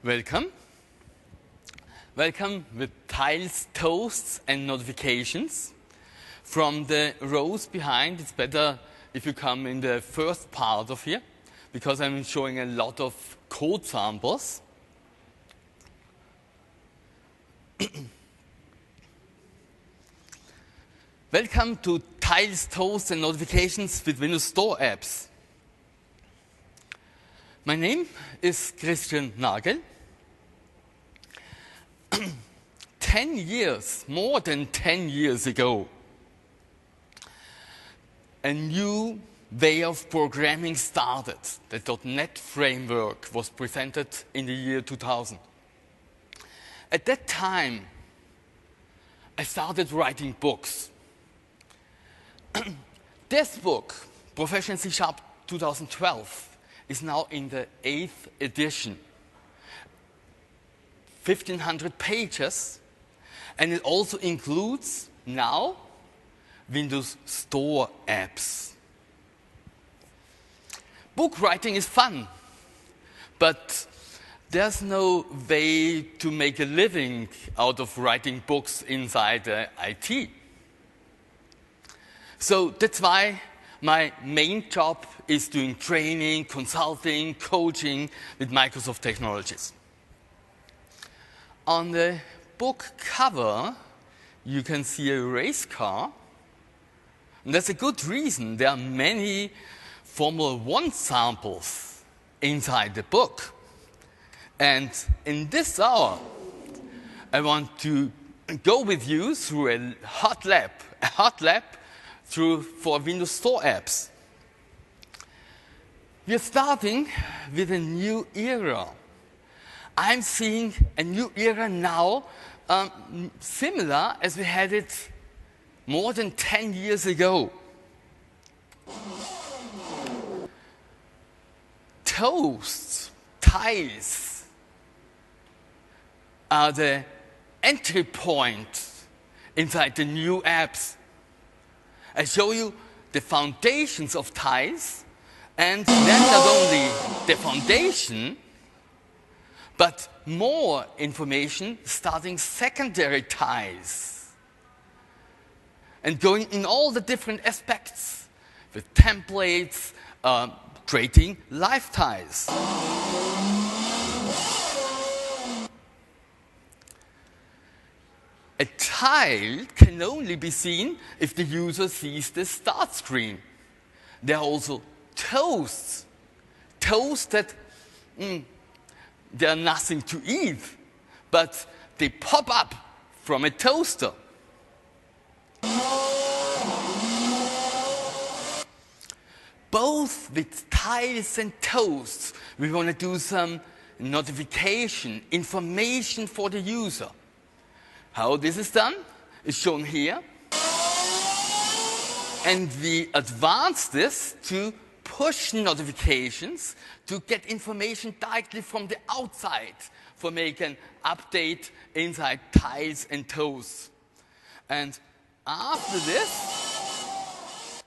Welcome. Welcome with tiles, toasts and notifications. From the rows behind, it's better if you come in the first part of here, because I'm showing a lot of code samples. Welcome to Tiles, Toasts and Notifications with Windows Store apps. My name is Christian Nagel. 10 years, more than 10 years ago, a new way of programming started. The .NET framework was presented in the year 2000. At that time, I started writing books. This book, Professional C# 2012, is now in the 8th edition. 1,500 pages, and it also includes now Windows Store apps. Book writing is fun, but there's no way to make a living out of writing books inside IT. So that's why my main job is doing training, consulting, coaching with Microsoft technologies. On the book cover, you can see a race car. And that's a good reason. There are many Formula 1 samples inside the book. And in this hour, I want to go with you through a hot lap for Windows Store apps. We're starting with a new era. I'm seeing a new era now, similar as we had it more than 10 years ago. Toasts, tiles are the entry point inside the new apps. I show you the foundations of tiles, and then not only the foundation, but more information starting secondary tiles and going in all the different aspects with templates, creating live tiles. A tile can only be seen if the user sees the start screen. There are also toasts. Toasts that they are nothing to eat, but they pop up from a toaster. Both with tiles and toasts, we want to do some notification, information for the user. How this is done is shown here. And we advance this to push notifications to get information directly from the outside for making an update inside tiles and toasts. And after this,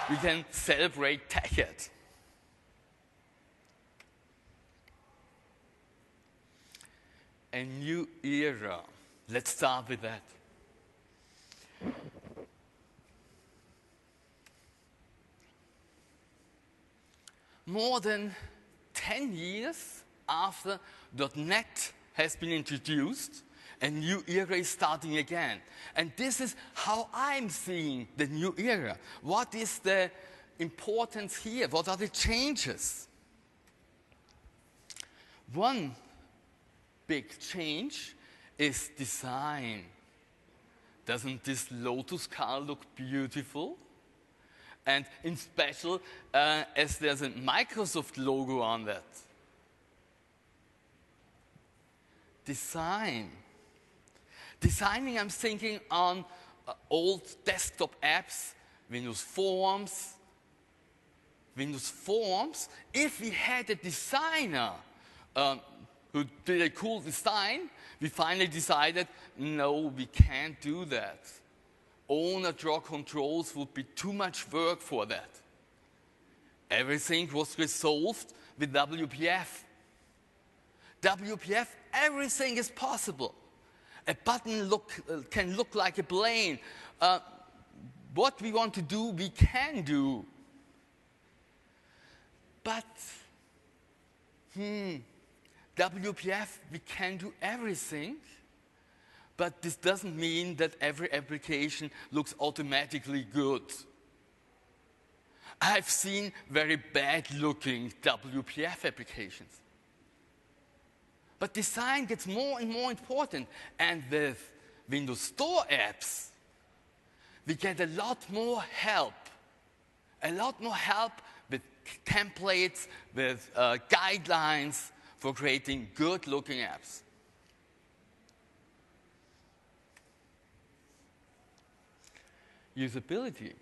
we can celebrate TechEd. A new era. Let's start with that. More than 10 years after .NET has been introduced, a new era is starting again. And this is how I'm seeing the new era. What is the importance here? What are the changes? One big change is design. Doesn't this lotus car look beautiful? And in special, as there's a Microsoft logo on that. Design. Designing, I'm thinking on old desktop apps, Windows Forms. Windows Forms, if we had a designer who did a cool design, we finally decided, no, we can't do that. Owner draw controls would be too much work for that. everything was resolved with WPF. WPF, everything is possible. A button can look like a plane. What we want to do, we can do. But, WPF, we can do everything. But this doesn't mean that every application looks automatically good. I've seen very bad-looking WPF applications. But design gets more and more important. And with Windows Store apps, we get a lot more help. A lot more help with templates, with guidelines for creating good-looking apps. Usability.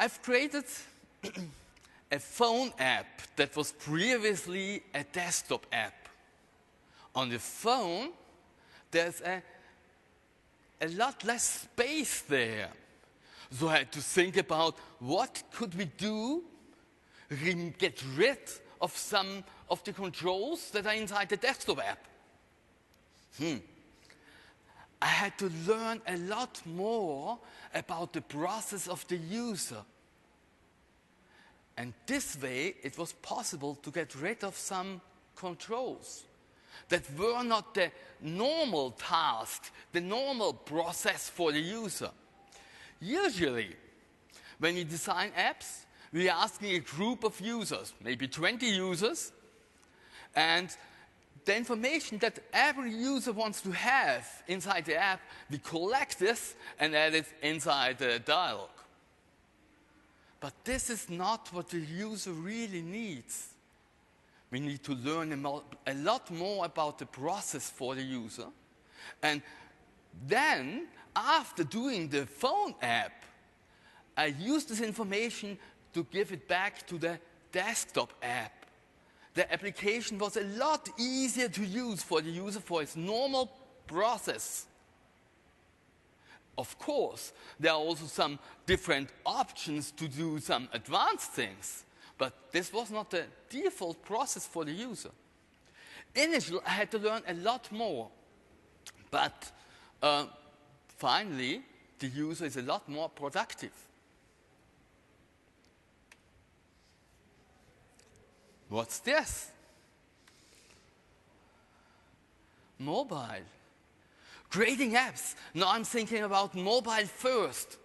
I've created a phone app that was previously a desktop app. On the phone, there's a lot less space there. So I had to think about what could we do, get rid of some of the controls that are inside the desktop app. I had to learn a lot more about the process of the user. And this way, it was possible to get rid of some controls that were not the normal task, the normal process for the user. Usually, when we design apps, we are asking a group of users, maybe 20 users, and the information that every user wants to have inside the app, we collect this and add it inside the dialog. But this is not what the user really needs. We need to learn a lot more about the process for the user. And then, after doing the phone app, I use this information to give it back to the desktop app. The application was a lot easier to use for the user for its normal process. Of course, there are also some different options to do some advanced things, but this was not the default process for the user. Initially, I had to learn a lot more, but finally, the user is a lot more productive. What's this? Mobile. Creating apps. Now I'm thinking about mobile first.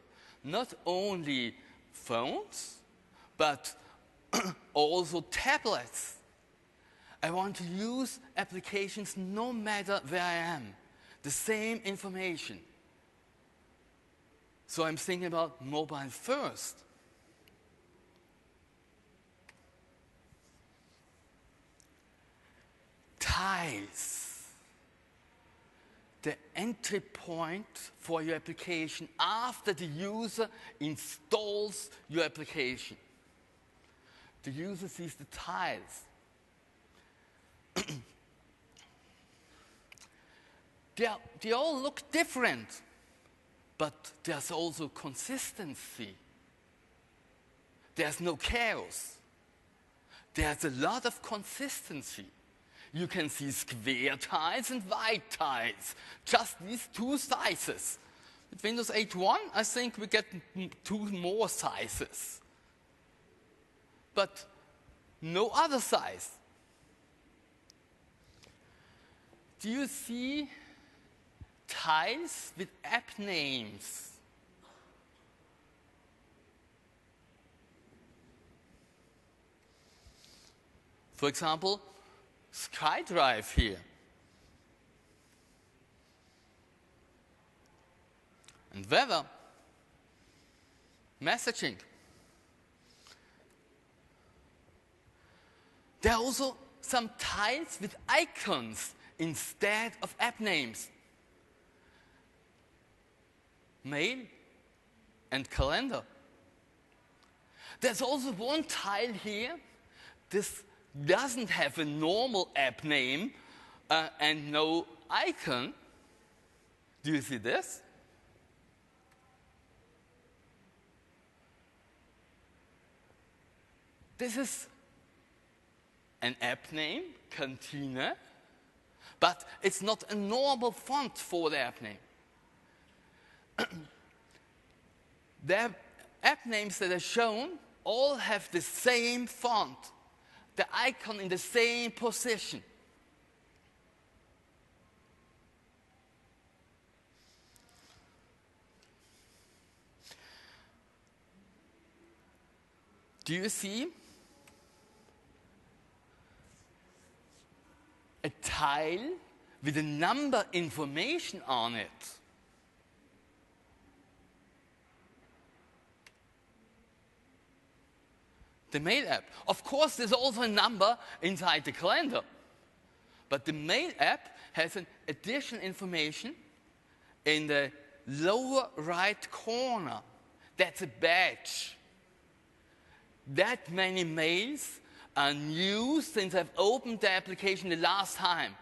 Not only phones, but also tablets. I want to use applications no matter where I am. The same information. So I'm thinking about mobile first. Tiles. The entry point for your application after the user installs your application. The user sees the tiles. They all look different, but there's also consistency. There's no chaos. There's a lot of consistency. You can see square tiles and white tiles, just these two sizes. With Windows 8.1, I think we get two more sizes, but no other size. Do you see tiles with app names? For example, SkyDrive here. And weather, messaging. There are also some tiles with icons instead of app names. Mail and calendar. There's also one tile here. This doesn't have a normal app name and no icon. Do you see this? This is an app name, Cantina, but it's not a normal font for the app name. The app names that are shown all have the same font, the icon in the same position. Do you see a tile with a number information on it? The Mail app. Of course, there's also a number inside the calendar. But the Mail app has an additional information in the lower right corner. That's a badge. That many mails are new since I've opened the application the last time.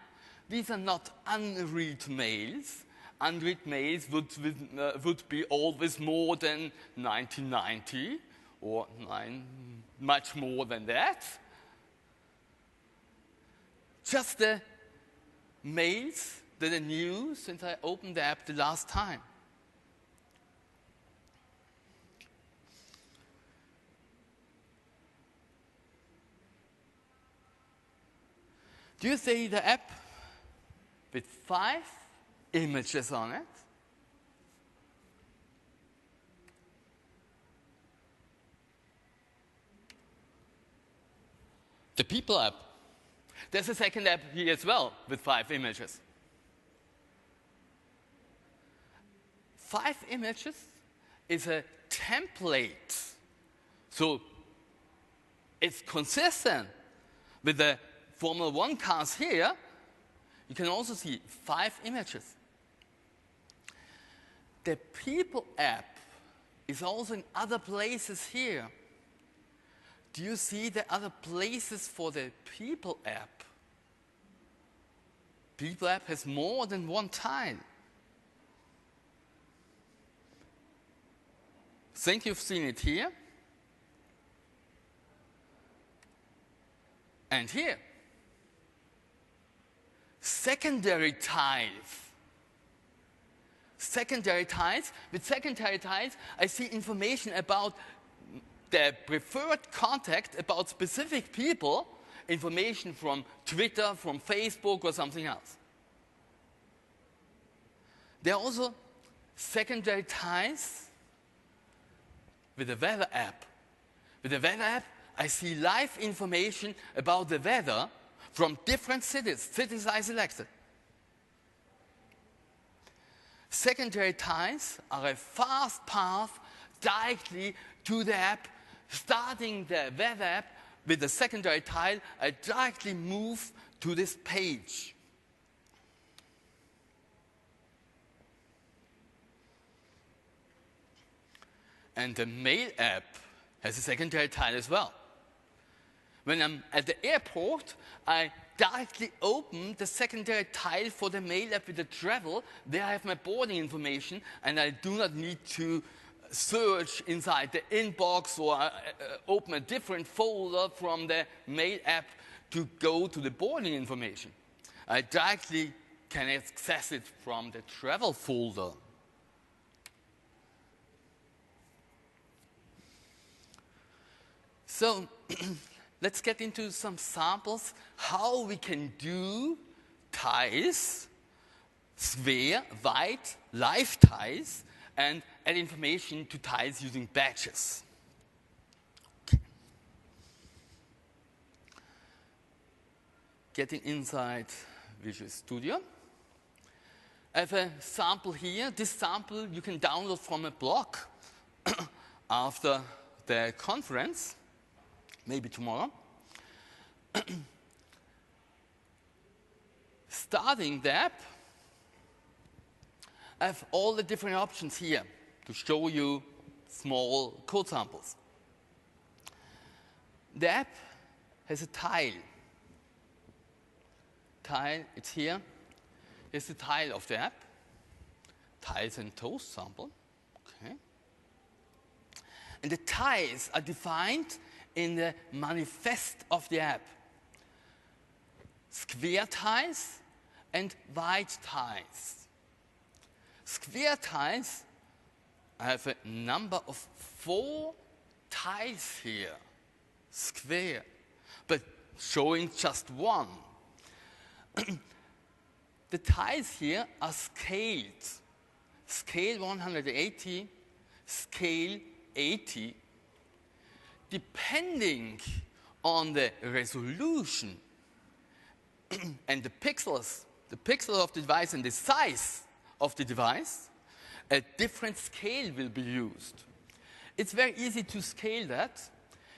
These are not unread mails. Unread mails would be always more than 1990 or much more than that. Just the mails that are new since I opened the app the last time. Do you see the app with 5 images on it? The People app. There's a second app here as well with 5 images. 5 images is a template. So it's consistent with the Formula 1 cars here. You can also see 5 images. The People app is also in other places here. Do you see the other places for the People app? People app has more than one tile. Think you've seen it here. And here. Secondary tiles. Secondary tiles. With secondary tiles, I see information about the preferred contact about specific people, information from Twitter, from Facebook, or something else. There are also secondary tiles with the Weather app. With the Weather app, I see live information about the weather from different cities I selected. Secondary tiles are a fast path directly to the app. Starting the Weather app with the secondary tile, I directly move to this page. And the Mail app has a secondary tile as well. When I'm at the airport, I directly open the secondary tile for the Mail app with the travel. There I have my boarding information, and I do not need to search inside the inbox or open a different folder from the Mail app to go to the boarding information. I directly can access it from the travel folder. So let's get into some samples how we can do ties, sphere, white, live ties, and add information to ties using badges. Okay. Getting inside Visual Studio. I have a sample here. This sample you can download from a blog after the conference, maybe tomorrow. Starting the app, I have all the different options here to show you small code samples. The app has a tile. Tile, it's here. Here's the tile of the app. Tiles and toast sample. Okay. And the tiles are defined in the manifest of the app. Square tiles and white tiles. Square tiles, I have a number of 4 tiles here, square, but showing just one. The tiles here are scaled. Scale 180, scale 80. Depending on the resolution and the pixels of the device and the size of the device, a different scale will be used. It's very easy to scale that.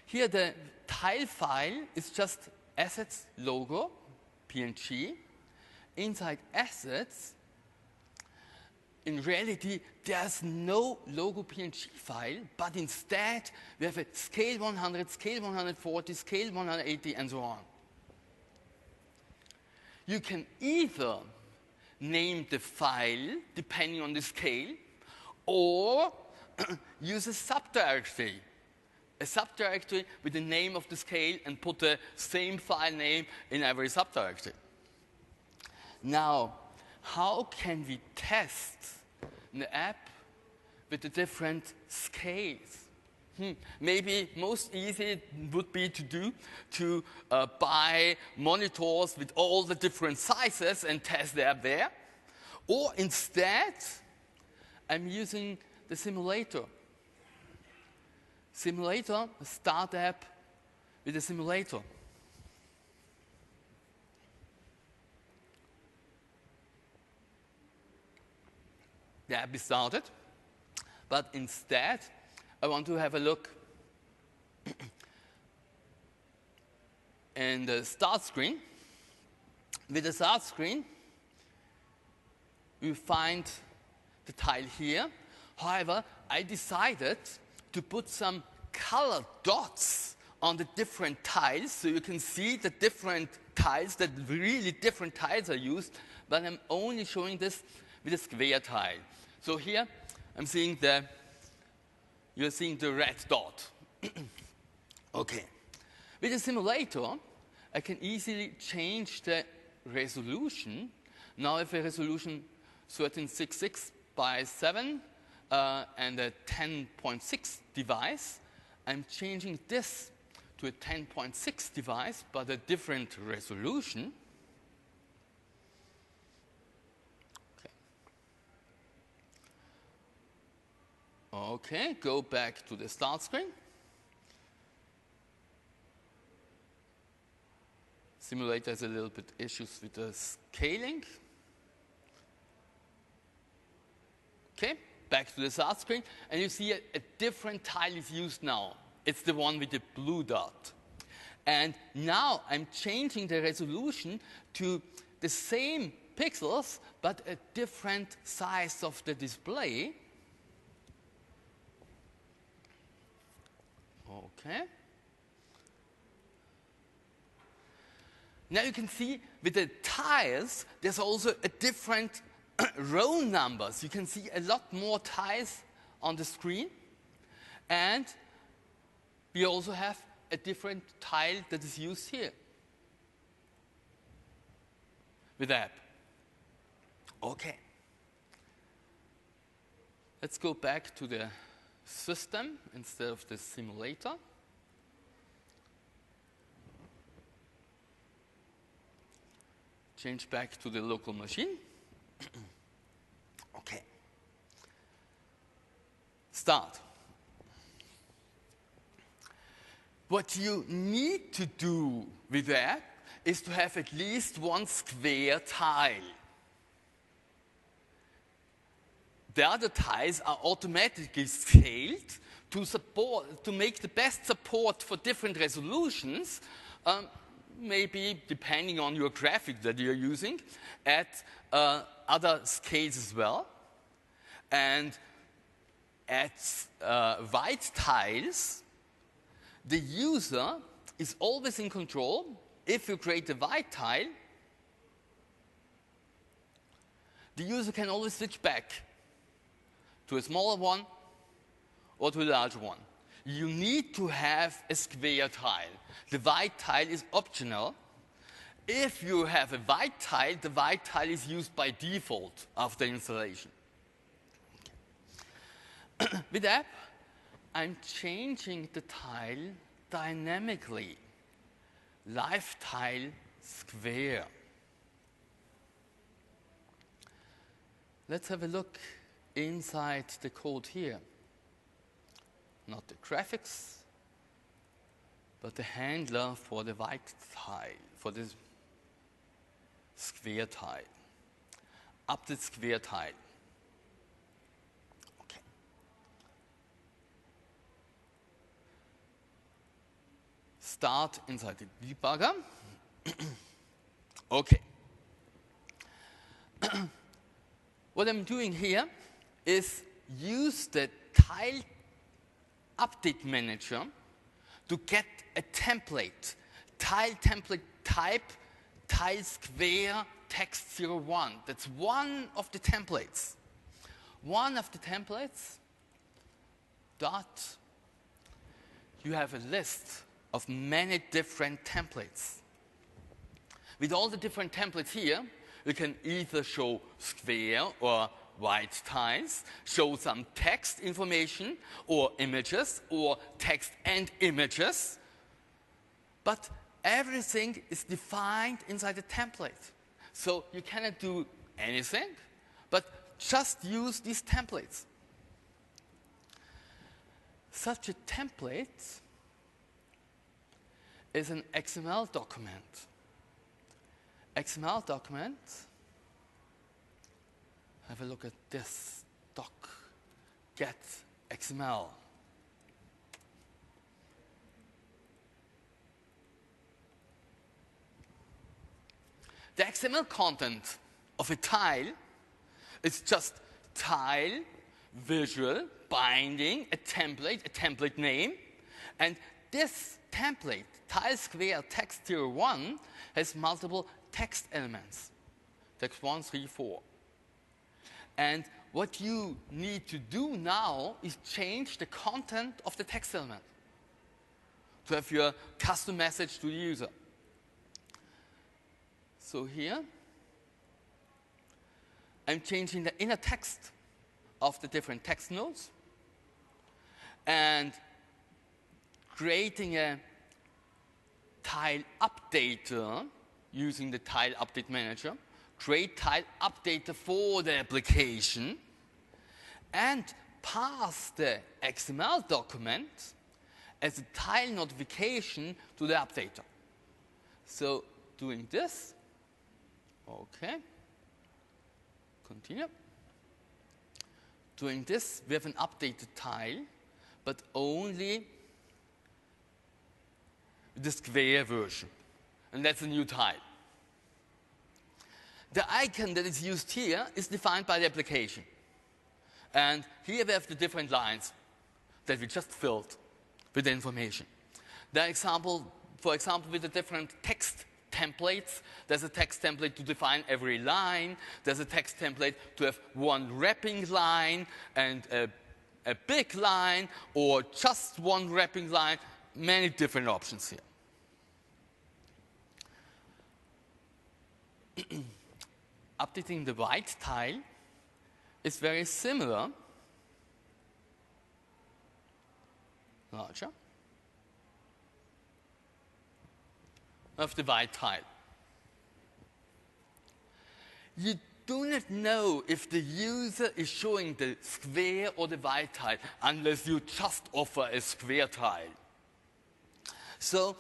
Here the tile file is just assets logo, PNG. Inside assets, in reality, there's no logo PNG file, but instead we have a scale 100, scale 140, scale 180, and so on. You can either name the file depending on the scale, or use a subdirectory. A subdirectory with the name of the scale and put the same file name in every subdirectory. Now, how can we test an app with the different scales? Maybe most easy would be to buy monitors with all the different sizes and test the app there. Or instead, I'm using the simulator. Simulator, a start app with a simulator. The app is started, but instead I want to have a look in the start screen. With the start screen, you find the tile here. However, I decided to put some colored dots on the different tiles so you can see the different tiles, that really different tiles are used, but I'm only showing this with a square tile. So here, you're seeing the red dot. Okay. With the simulator, I can easily change the resolution. Now I have a resolution 1366 by 7 and a 10.6 device. I'm changing this to a 10.6 device, but a different resolution. Okay, go back to the start screen. Simulator has a little bit issues with the scaling. Okay, back to the start screen, and you see a different tile is used now. It's the one with the blue dot. And now I'm changing the resolution to the same pixels, but a different size of the display. Okay. Now you can see with the tiles, there's also a different row numbers. You can see a lot more tiles on the screen. And we also have a different tile that is used here with the app. Okay. Let's go back to the system instead of the simulator. Change back to the local machine. Okay. Start. What you need to do with that is to have at least one square tile. The other tiles are automatically scaled to make the best support for different resolutions, maybe depending on your graphic that you're using, at other scales as well. And at white tiles, the user is always in control. If you create a white tile, the user can always switch back to a smaller one or to a larger one. you need to have a square tile. The white tile is optional. If you have a white tile, the white tile is used by default after installation. With app, I'm changing the tile dynamically. Live tile square. Let's have a look inside the code here. Not the graphics, but the handler for the white tile, for this square tile. Update square tile. Okay. Start inside the debugger. Okay. What I'm doing here is use the tile update manager to get a template. Tile template type, tile square text 01. That's one of the templates. One of the templates, dot, you have a list of many different templates. With all the different templates here, you can either show square or white tiles, show some text information or images, or text and images. But everything is defined inside the template. So you cannot do anything, but just use these templates. Such a template is an XML document. XML document, have a look at this doc, get XML. The XML content of a tile is just tile, visual, binding, a template name, and this template, tile square text 01, has multiple text elements, text 1, 3, 4. And what you need to do now is change the content of the text element to have your custom message to the user. So here, I'm changing the inner text of the different text nodes and creating a tile updater using the tile update manager, create tile updater for the application, and pass the XML document as a tile notification to the updater. So doing this, okay, continue. Doing this, we have an updated tile, but only the square version. And that's a new tile. The icon that is used here is defined by the application. And here we have the different lines that we just filled with the information. The example, for example, with the different text templates, there's a text template to define every line. There's a text template to have one wrapping line and a big line, or just one wrapping line. Many different options here. Updating the white tile is very similar. Larger. Of the white tile. You do not know if the user is showing the square or the white tile unless you just offer a square tile. So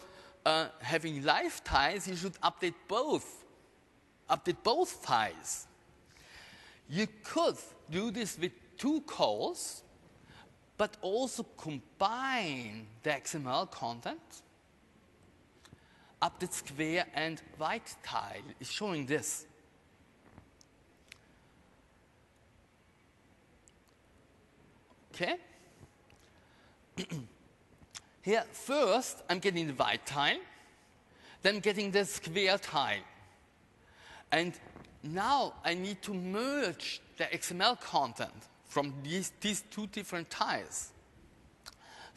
having live tiles, you should update both. Update both tiles. You could do this with two calls, but also combine the XML content. Update square and white tile is showing this. Okay? Here, first, I'm getting the white tile, then getting the square tile. And now I need to merge the XML content from these two different tiles.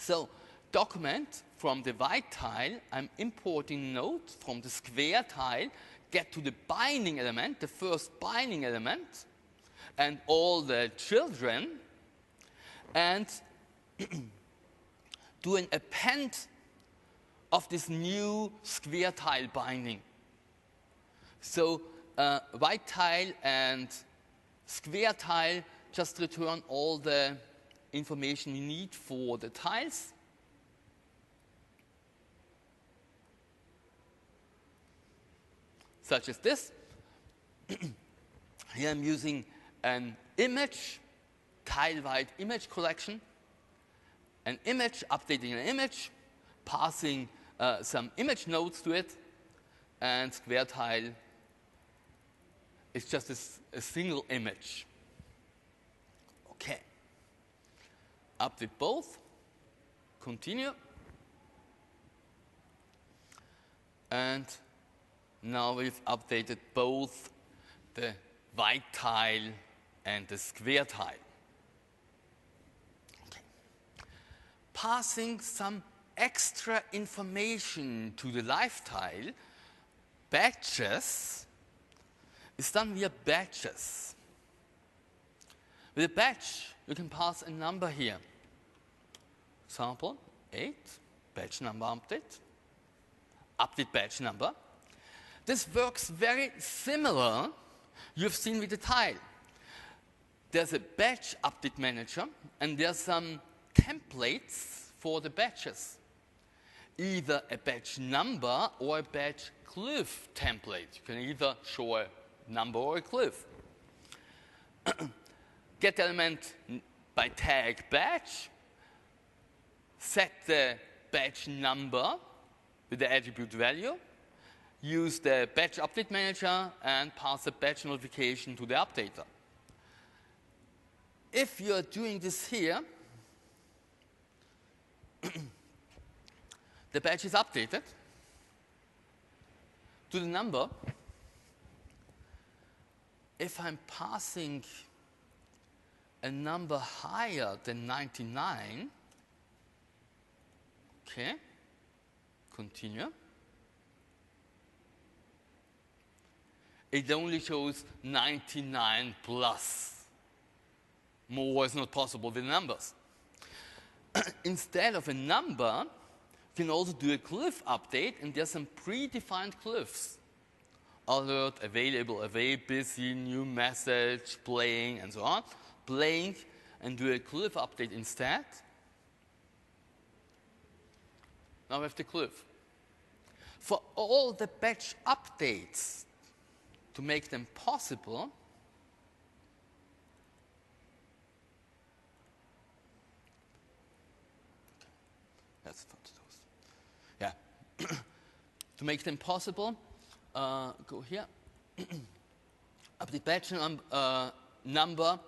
So document from the white tile, I'm importing nodes from the square tile, get to the binding element, the first binding element, and all the children, and do an append of this new square tile binding. So white tile and square tile just return all the information we need for the tiles. Such as this. Here I'm using an image, tile-wide image collection, an image, updating an image, passing some image nodes to it, and square tile is just a single image. Okay. Update both, continue, and now we've updated both the white tile and the square tile. Okay. Passing some extra information to the live tile, batches, is done via batches. With a batch, you can pass a number here. Example 8, batch number update, update batch number. This works very similar you've seen with the tile. There's a batch update manager, and there's some templates for the batches. Either a batch number or a batch glyph template. You can either show a number or a glyph. Get the element by tag batch, set the batch number with the attribute value, use the batch update manager, and pass the batch notification to the updater. If you're doing this here, the batch is updated to the number. If I'm passing a number higher than 99, okay, continue. It only shows 99 plus. More is not possible with numbers. Instead of a number, you can also do a glyph update, and there's some predefined glyphs. Alert, available, away, busy, new message, playing, and so on. Playing, and do a glyph update instead. Now we have the glyph. For all the batch updates, to make them possible, that's for those. Yeah. To make them possible, go here. Update batch number,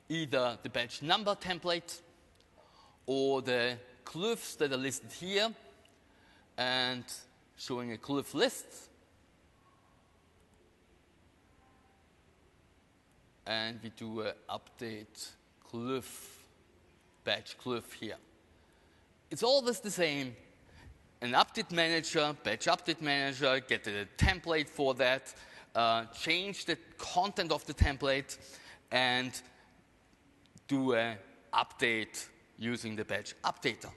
either the batch number template or the glyphs that are listed here, and showing a glyph list. And we do an update glyph, batch glyph here. It's always the same. An update manager, batch update manager, get a template for that, change the content of the template, and do an update using the batch updater.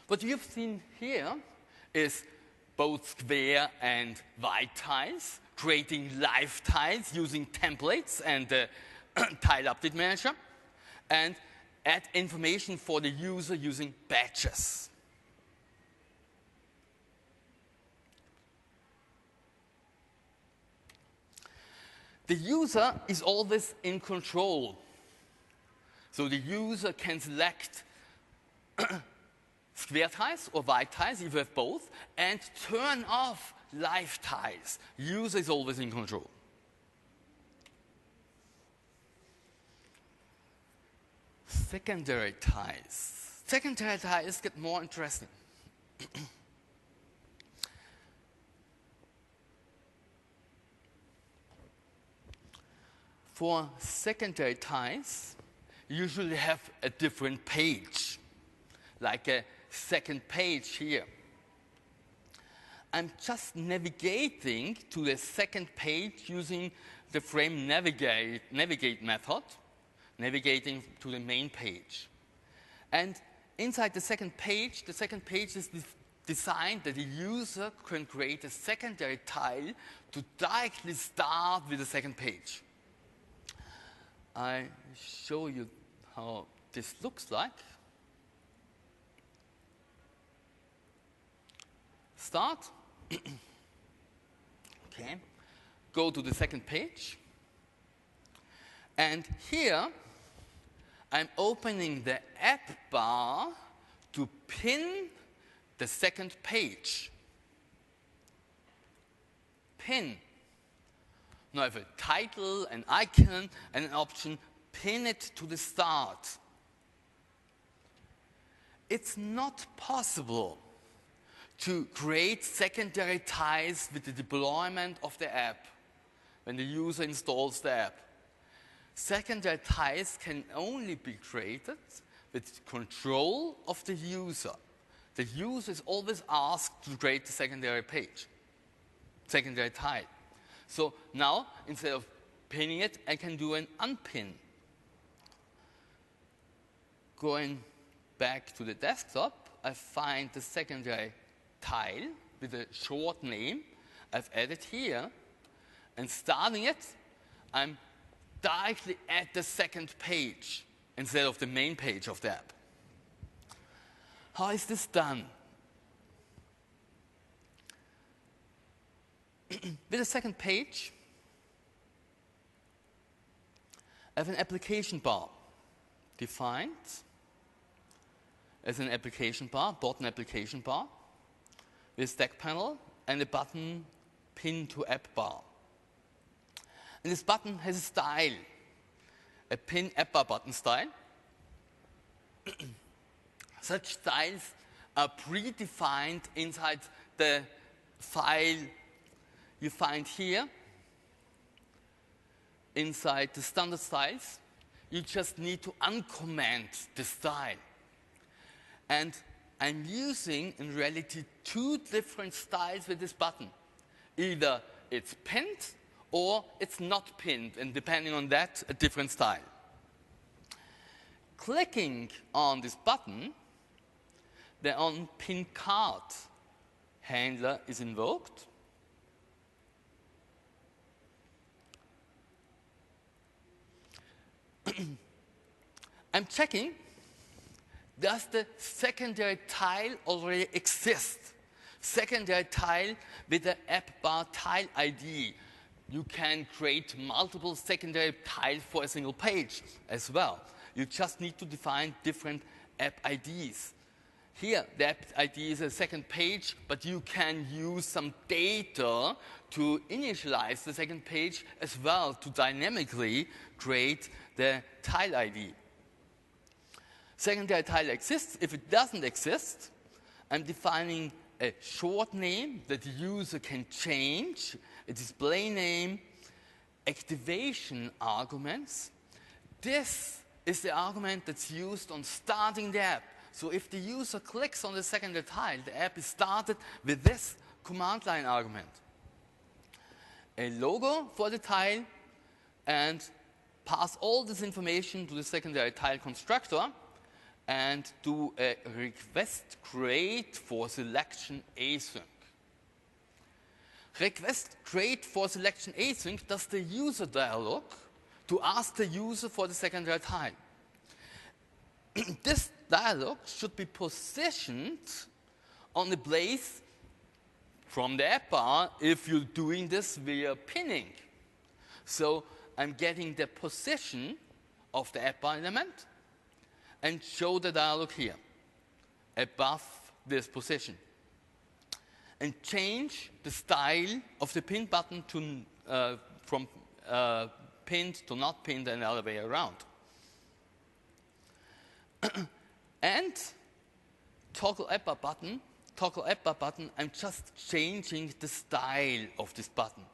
What you've seen here is both square and white tiles, creating live tiles using templates and the tile update manager, and add information for the user using batches. The user is always in control. So the user can select square tiles or white tiles, if you have both, and turn off live tiles. User is always in control. Secondary tiles. Secondary tiles get more interesting. For secondary tiles, you usually have a different page, like a second page here. I'm just navigating to the second page using the frame navigate method, navigating to the main page. And inside the second page is designed that the user can create a secondary tile to directly start with the second page. I show you how this looks like. Start. Okay. Go to the second page. And here, I'm opening the app bar to pin the second page. Pin. Now I have a title, an icon, and an option, pin it to the start. It's not possible to create secondary tiles with the deployment of the app when the user installs the app. Secondary tiles can only be created with control of the user. The user is always asked to create the secondary page, secondary tile. So now, instead of pinning it, I can do an unpin. Going back to the desktop, I find the secondary tile with a short name I've added here, and starting it, I'm directly at the second page instead of the main page of the app. How is this done? With the second page, I have an application bar defined as an application bar, button application bar, with stack panel and a button pin to app bar. And this button has a style, a pin app bar button style. Such styles are predefined inside the file you find here. Inside the standard styles, you just need to uncomment the style. And I'm using, in reality, two different styles with this button. Either it's pinned or it's not pinned, and depending on that, a different style. Clicking on this button, the onPin card handler is invoked. I'm checking, does the secondary tile already exist? Secondary tile with the app bar tile ID. You can create multiple secondary tiles for a single page as well. You just need to define different app IDs. Here, the app ID is a second page, but you can use some data to initialize the second page as well to dynamically create the tile ID. Secondary tile exists. If it doesn't exist, I'm defining a short name that the user can change, a display name, activation arguments. This is the argument that's used on starting the app. So if the user clicks on the secondary tile, the app is started with this command line argument. A logo for the tile, and pass all this information to the secondary tile constructor and do a request create for selection async. Request create for selection async does the user dialog to ask the user for the secondary tile. This dialog should be positioned on the place from the app bar if you're doing this via pinning. So I'm getting the position of the app bar element and show the dialog here above this position. And change the style of the pin button to, from pinned to not pinned and the other way around. And toggle app bar button, I'm just changing the style of this button.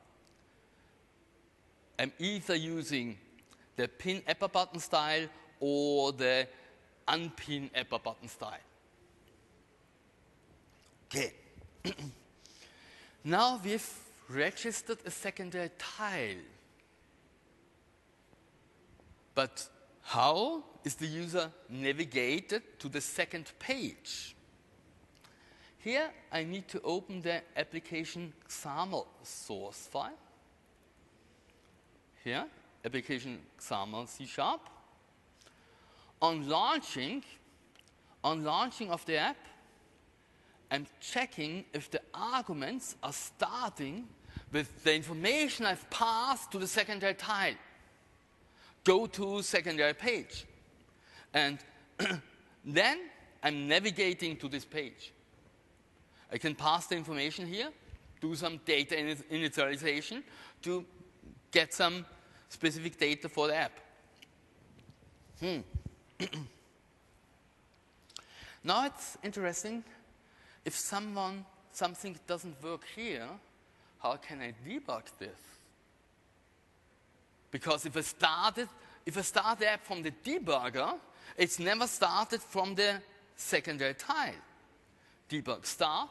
I'm either using the pin app bar button style or the unpin app bar button style. Okay. Now we've registered a secondary tile. But how is the user navigated to the second page? Here I need to open the application XAML source file. Here, application XAML C#. On launching of the app, I'm checking if the arguments are starting with the information I've passed to the secondary tile. Go to secondary page. And then I'm navigating to this page. I can pass the information here, do some data initialization to get some specific data for the app. Now it's interesting, if something doesn't work here, how can I debug this? Because if I start the app from the debugger, it's never started from the secondary tile. Debug start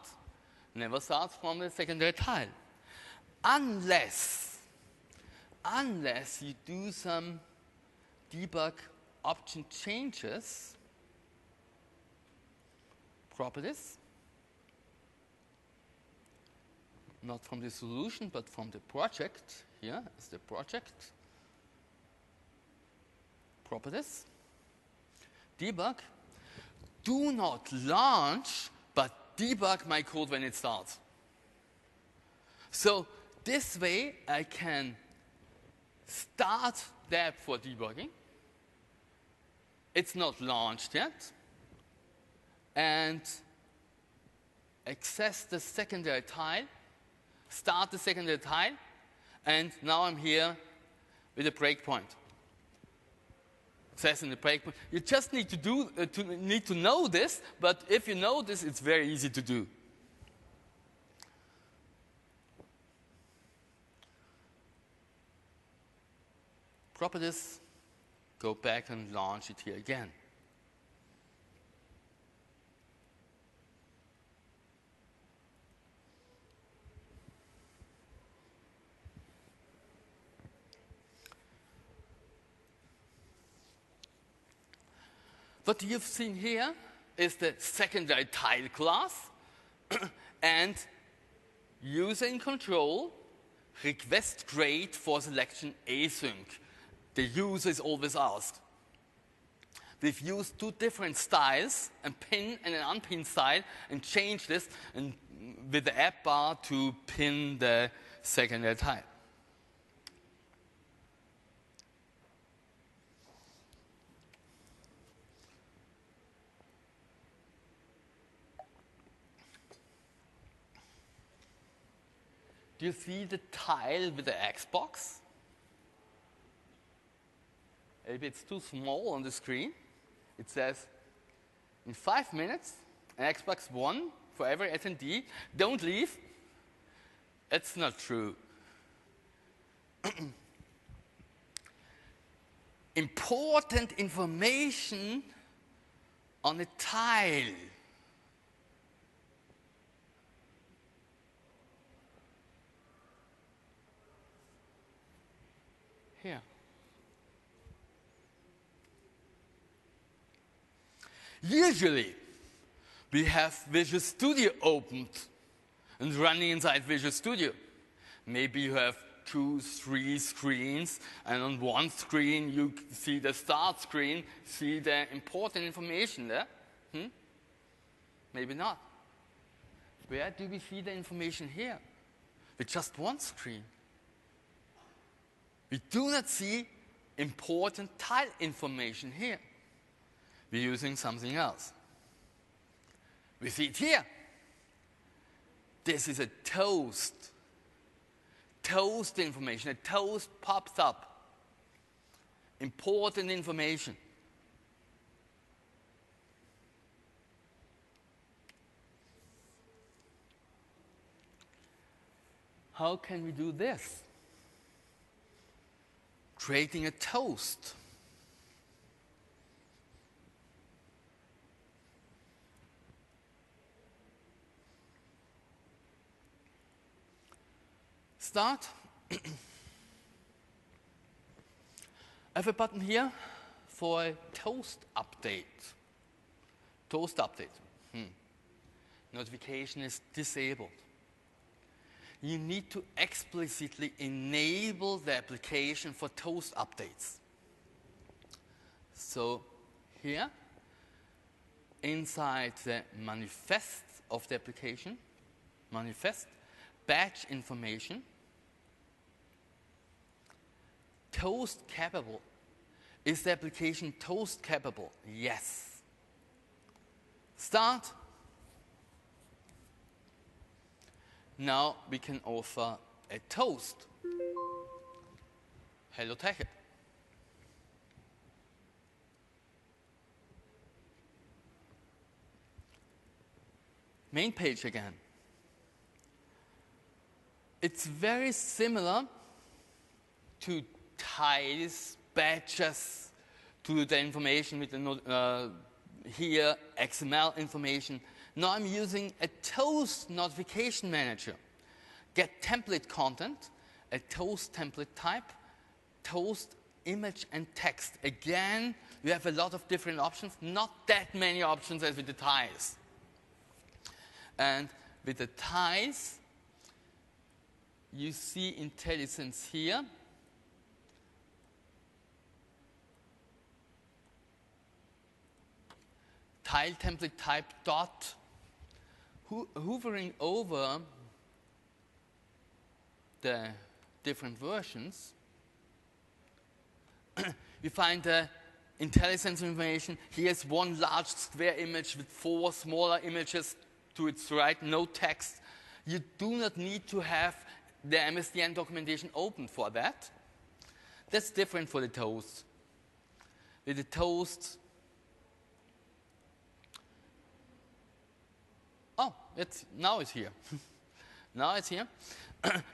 never starts from the secondary tile. Unless you do some debug option changes, properties, not from the solution, but from the project. Here is the project. Properties. Debug. Do not launch, but debug my code when it starts. So this way I can start the app for debugging. It's not launched yet. And access the secondary tile, start the secondary tile, and now I'm here with a breakpoint. Says in the breakpoint. You just need to know this, but if you know this, it's very easy to do. Properties, go back and launch it here again. What you've seen here is the secondary tile class and user in control request grade for selection async. The user is always asked. We've used two different styles, a pin and an unpin style, and changed this with the app bar to pin the secondary tile. Do you see the tile with the Xbox? Maybe it's too small on the screen. It says, in 5 minutes, an Xbox One for every attendee. Don't leave. It's not true. Important information on a tile. Here. Usually, we have Visual Studio opened and running inside Visual Studio. Maybe you have 2, 3 screens, and on one screen you see the start screen, see the important information there. Maybe not. Where do we see the information here? With just one screen. We do not see important tile information here. We're using something else. We see it here. This is a toast. Toast information. A toast pops up. Important information. how can we do this? Creating a toast. Start. I have a button here for a toast update. Toast update. Notification is disabled. You need to explicitly enable the application for toast updates. So here, inside the manifest of the application, manifest, batch information, toast capable. Is the application toast capable? Yes. Start. Now we can offer a toast. Hello TechEd. Main page again. It's very similar to ties, badges, to the information with the here XML information. Now I'm using a toast notification manager. Get template content, a toast template type, toast image and text. Again, you have a lot of different options, not that many options as with the ties. And with the ties, you see IntelliSense here. Tile template type dot. Hovering over the different versions, you find the IntelliSense information. Here's one large square image with 4 smaller images to its right, no text. You do not need to have the MSDN documentation open for that. That's different for the toast. With the toast, now it's here. Now it's here.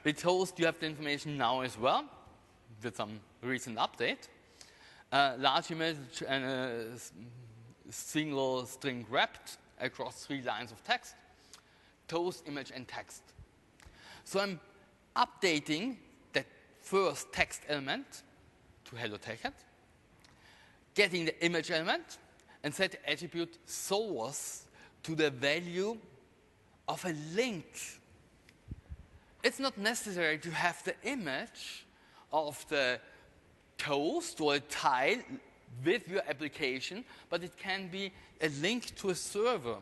With toast, you have the information now as well, with some recent update. Large image and a single string wrapped across 3 lines of text. Toast, image, and text. So I'm updating that first text element to Hello TechEd, getting the image element, and set the attribute source to the value of a link. It's not necessary to have the image of the toast or a tile with your application, but it can be a link to a server,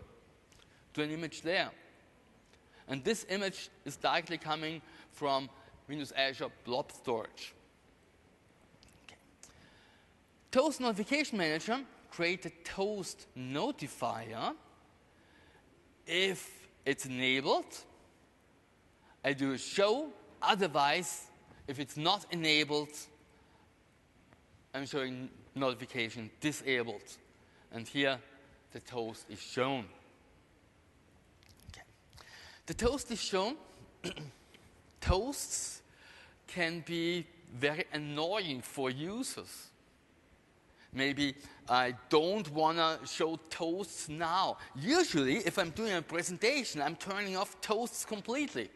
to an image there. And this image is directly coming from Windows Azure Blob Storage. Okay. Toast Notification Manager create a toast notifier. If it's enabled, I do a show. Otherwise, if it's not enabled, I'm showing notification disabled. And here, the toast is shown. Okay. The toast is shown. Toasts can be very annoying for users. Maybe I don't want to show toasts now. Usually, if I'm doing a presentation, I'm turning off toasts completely.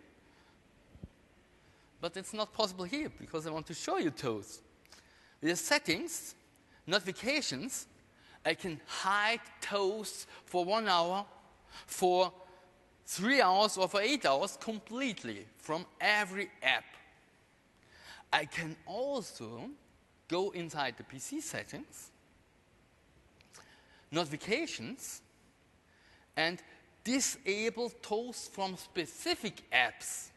But it's not possible here because I want to show you toasts. With the settings, notifications, I can hide toasts for 1 hour, for 3 hours, or for 8 hours completely from every app. I can also go inside the PC settings, notifications, and disable toasts from specific apps.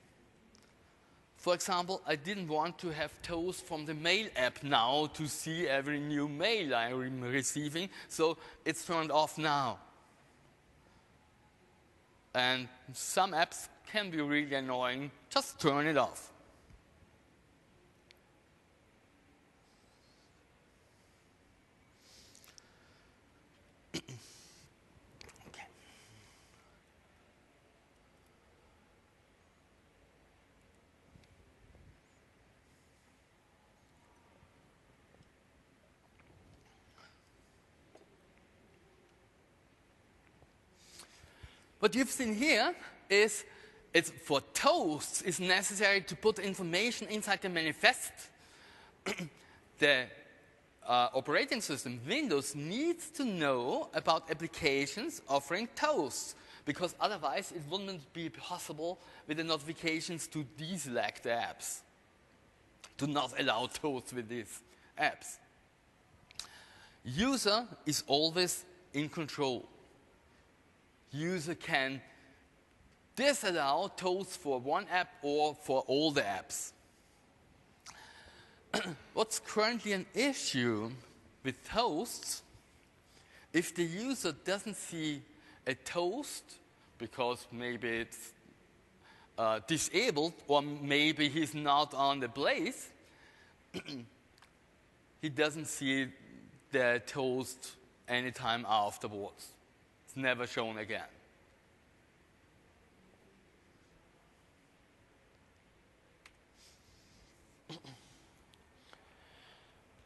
For example, I didn't want to have toasts from the mail app now to see every new mail I'm receiving, so it's turned off now. And some apps can be really annoying. Just turn it off. What you've seen here is it's for toasts, it's necessary to put information inside the manifest. The operating system, Windows, needs to know about applications offering toasts, because otherwise it wouldn't be possible with the notifications to deselect the apps, to not allow toasts with these apps. User is always in control. User can disallow toasts for one app or for all the apps. What's currently an issue with toasts, if the user doesn't see a toast because maybe it's disabled or maybe he's not on the place, he doesn't see the toast anytime afterwards. It's never shown again.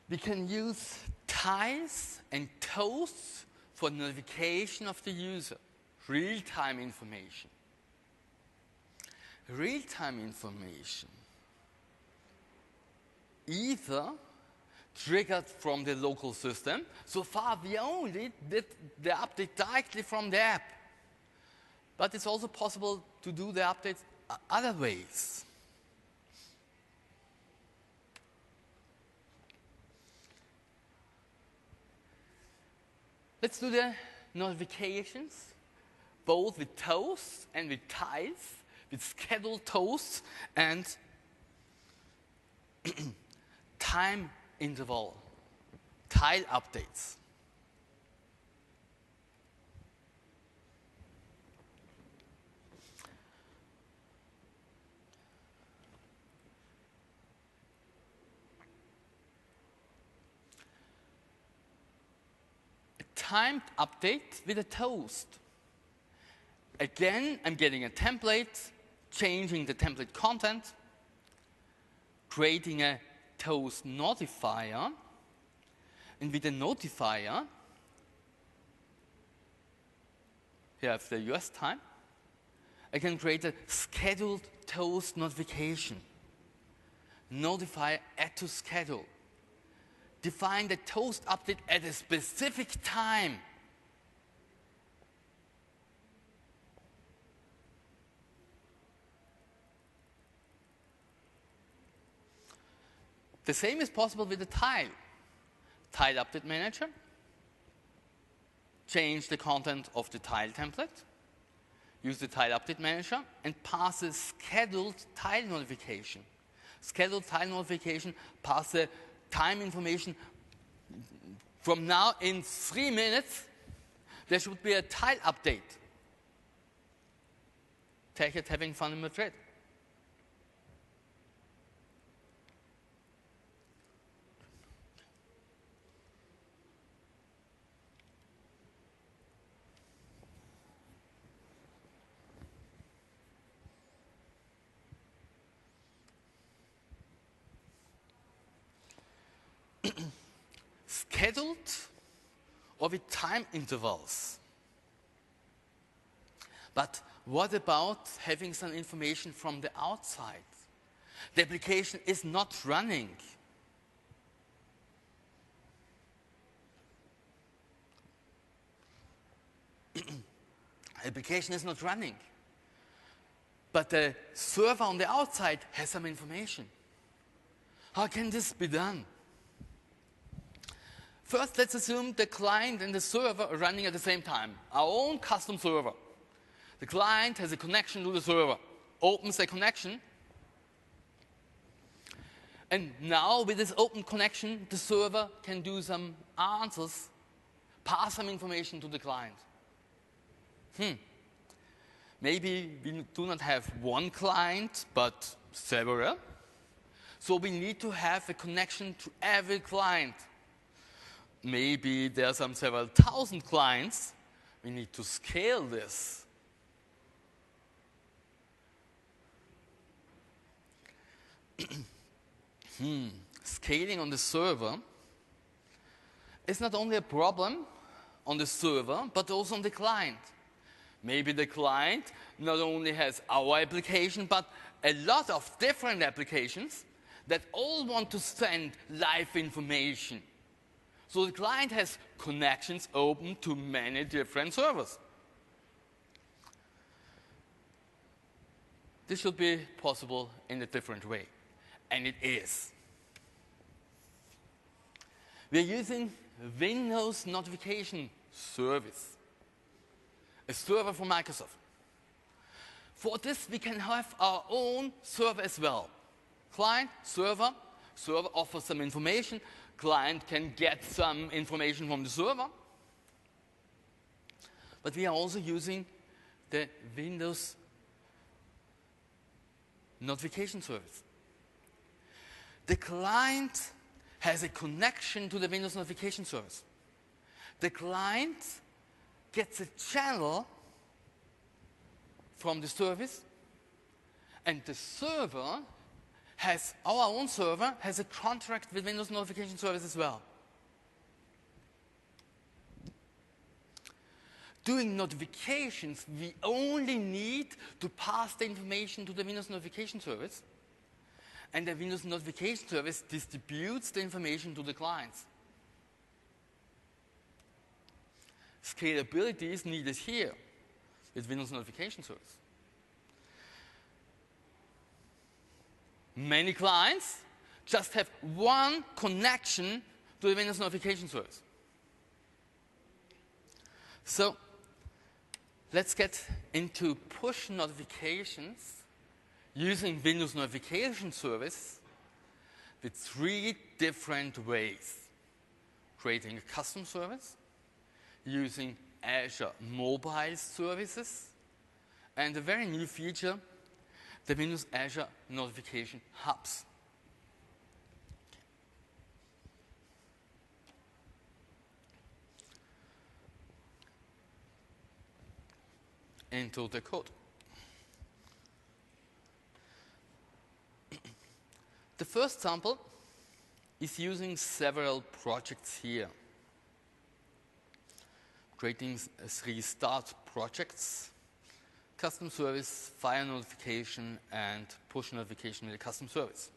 We can use ties and toasts for notification of the user, real-time information. Real-time information either triggered from the local system. So far, we only did the update directly from the app. But it's also possible to do the updates other ways. Let's do the notifications, both with toasts and with ties, with scheduled toasts and time interval, tile updates. A timed update with a toast. Again, I'm getting a template, changing the template content, creating a toast notifier, and with the notifier, here I have the US time, I can create a scheduled toast notification. Notify add to schedule. Define the toast update at a specific time. The same is possible with the tile. Tile update manager. Change the content of the tile template. Use the tile update manager and pass a scheduled tile notification. Scheduled tile notification, pass the time information. From now in 3 minutes, there should be a tile update. TechEd having fun in Madrid. Scheduled or with time intervals. But what about having some information from the outside? The application is not running. Application is not running. But the server on the outside has some information. How can this be done? First, let's assume the client and the server are running at the same time. Our own custom server. The client has a connection to the server, opens a connection, and now with this open connection, the server can do some answers, pass some information to the client. Maybe we do not have one client, but several. So we need to have a connection to every client. Maybe there are some several thousand clients. We need to scale this. Scaling on the server is not only a problem on the server, but also on the client. Maybe the client not only has our application, but a lot of different applications that all want to send live information. So the client has connections open to many different servers. This should be possible in a different way, and it is. We're using Windows Notification Service, a server from Microsoft. For this, we can have our own server as well. Client, server offers some information. Client can get some information from the server. But we are also using the Windows Notification Service. The client has a connection to the Windows Notification Service. The client gets a channel from the service, and the server has, our own server has a contract with Windows Notification Service as well. Doing notifications, we only need to pass the information to the Windows Notification Service, and the Windows Notification Service distributes the information to the clients. Scalability is needed here with Windows Notification Service. Many clients just have one connection to the Windows Notification Service. So let's get into push notifications using Windows Notification Service with 3 different ways. Creating a custom service, using Azure mobile services, and a very new feature, the Windows Azure Notification Hubs. Into the code. The first sample is using several projects here. Creating 3 start projects: custom service, fire notification, and push notification with a custom service.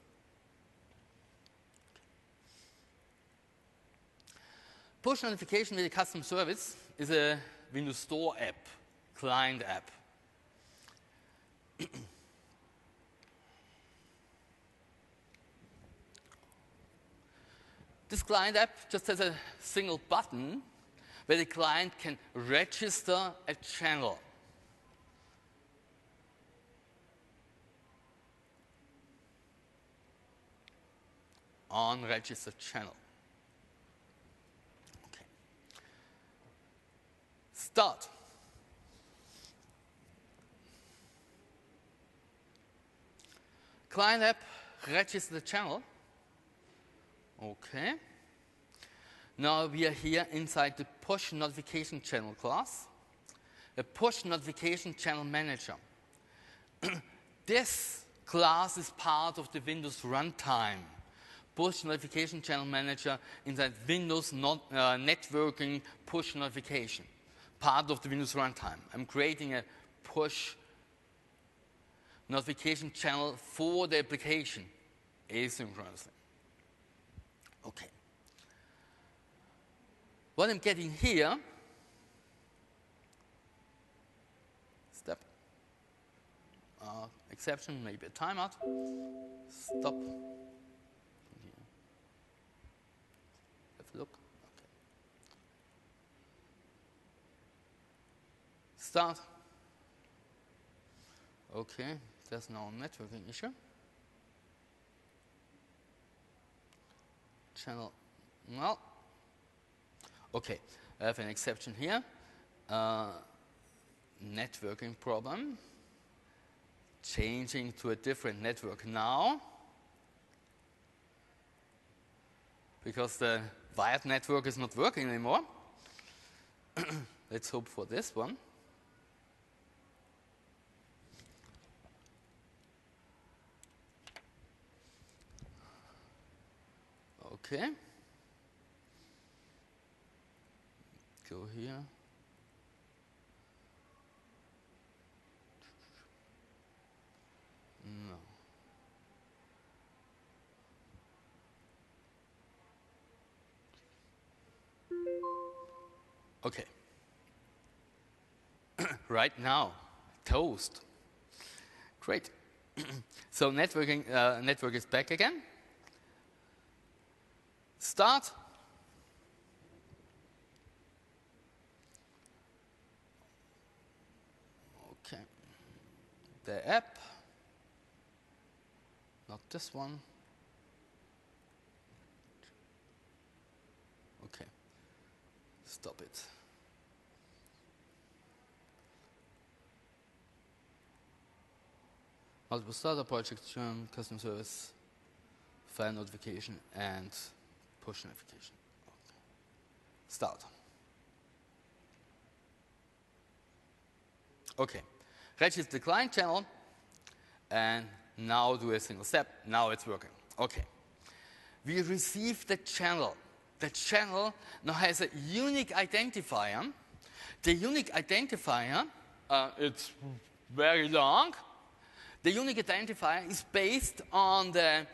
Push notification with a custom service is a Windows Store app, client app. This client app just has a single button where the client can register a channel. On registered channel. Okay. Start. Client app register the channel. Okay. Now we are here inside the push notification channel class. A push notification channel manager. This class is part of the Windows runtime. Push notification channel manager inside Windows networking push notification. Part of the Windows runtime. I'm creating a push notification channel for the application asynchronously. Okay. What I'm getting here, step, exception, maybe a timeout, stop, here. Have a look, okay. Start, okay, there's no networking issue. Channel, well, okay, I have an exception here. Networking problem. Changing to a different network now. Because the wired network is not working anymore. Let's hope for this one. Okay. Go here. Okay. Right now, toast. Great. So network is back again. Start. Okay. The app. Not this one. Okay. Stop it. Multiple starter projects, customer service, file notification, and push notification. Okay. Start. Okay. Register the client channel, and now do a single step. Now it's working. Okay. We receive the channel. The channel now has a unique identifier. The unique identifier, it's very long. The unique identifier is based on the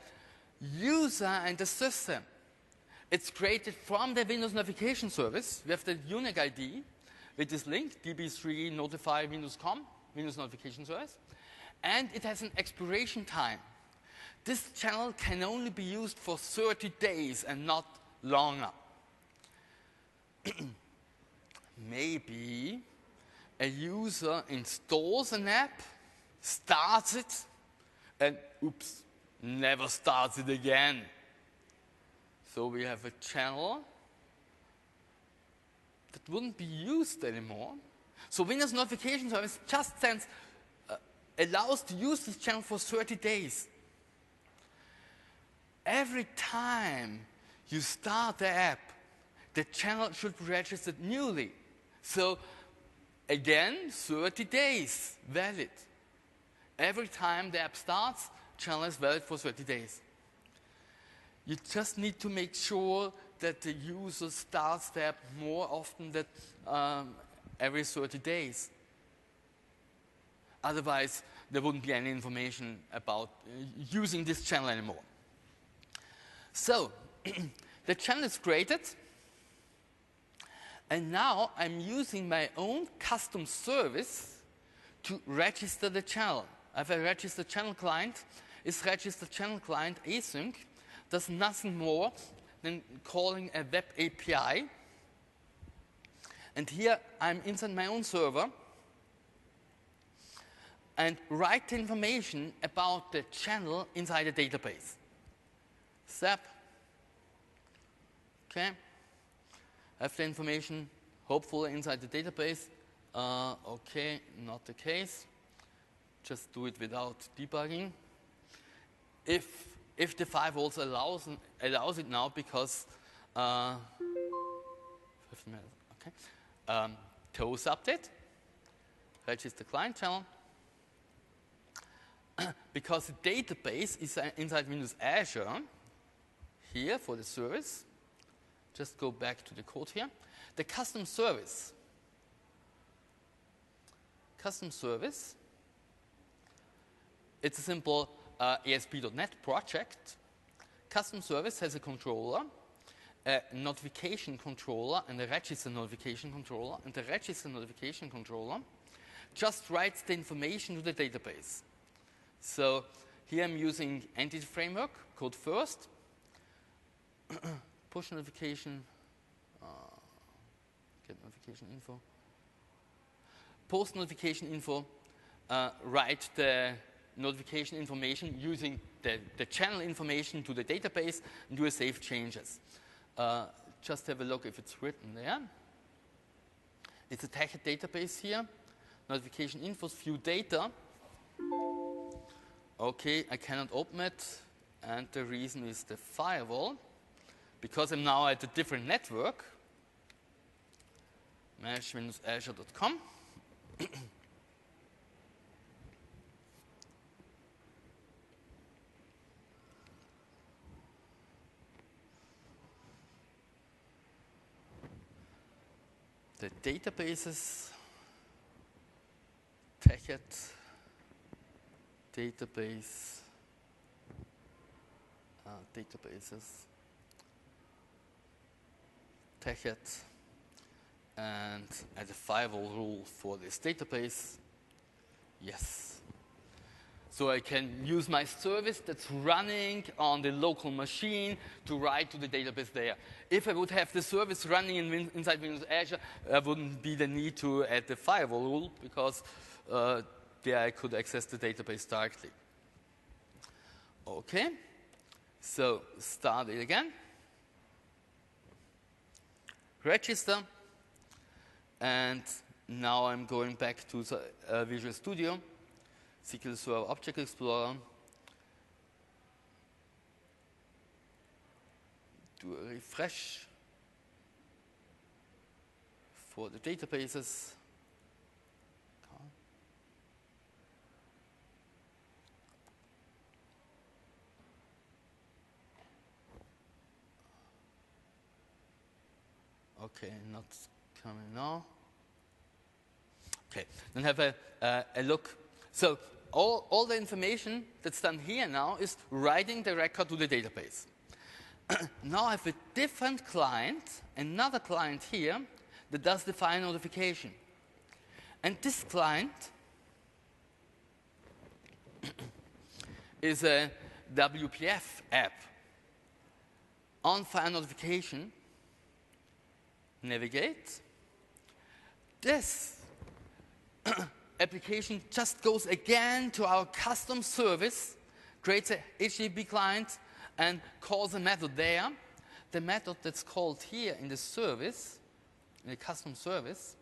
user and the system. It's created from the Windows Notification Service. We have the unique ID with this link, db3 notify windows.com, Windows Notification Service. And it has an expiration time. This channel can only be used for 30 days and not longer. Maybe a user installs an app, starts it, and oops, never starts it again. So we have a channel that wouldn't be used anymore. So Windows Notification Service just allows to use this channel for 30 days. Every time you start the app, the channel should be registered newly. So again, 30 days valid. Every time the app starts, channel is valid for 30 days. You just need to make sure that the user starts the app more often than every 30 days. Otherwise, there wouldn't be any information about using this channel anymore. So, the channel is created, and now I'm using my own custom service to register the channel. I have a registered channel client. This registered channel client async does nothing more than calling a web API. And here I'm inside my own server and write the information about the channel inside the database. Step. Okay. I have the information hopefully inside the database. Okay, not the case. Just do it without debugging. If the firewall allows it now, because 5 minutes. Okay. TOS update. Register client channel. Because the database is inside Windows Azure, here for the service, just go back to the code here. The custom service. Custom service, it's a simple ASP.NET project. Custom service has a controller, a notification controller, and a register notification controller. And the register notification controller just writes the information to the database. So here I'm using Entity Framework, code first, push notification, get notification info, post notification info, write the notification information using the channel information to the database, and do a save changes. Just have a look if it's written there. It's a TechEd database here. Notification info, view data. Okay, I cannot open it, and the reason is the firewall. Because I'm now at a different network, manage-azure.com. The databases, TechEd, database, databases, TechEd, and add a firewall rule for this database. Yes. So I can use my service that's running on the local machine to write to the database there. If I would have the service running inside Windows Azure, there wouldn't be the need to add the firewall rule, because there I could access the database directly. Okay, so start it again. Register. And now I'm going back to Visual Studio, SQL Server Object Explorer. Do a refresh for the databases. Okay, not coming now. Okay, then have a look. So all the information that's done here now is writing the record to the database. Now I have a different client, another client here, that does the file notification. And this client is a WPF app. On file notification, navigate. This application just goes again to our custom service, creates a HTTP client, and calls a method there. The method that's called here in the service, in the custom service,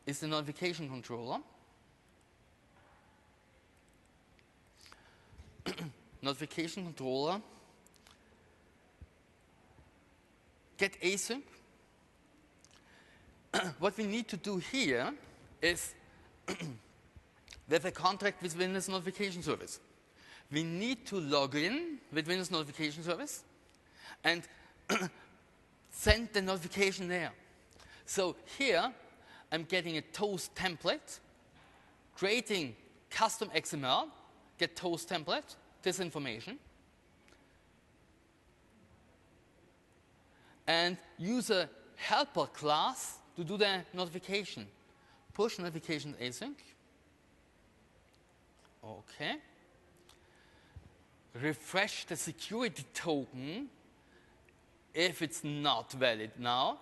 is the notification controller. Notification controller, get async. What we need to do here is we have a contract with Windows Notification Service. We need to log in with Windows Notification Service and send the notification there. So here, I'm getting a toast template, creating custom XML, get toast template, this information, and use a helper class to do the notification. Push notification async. Okay. Refresh the security token if it's not valid now.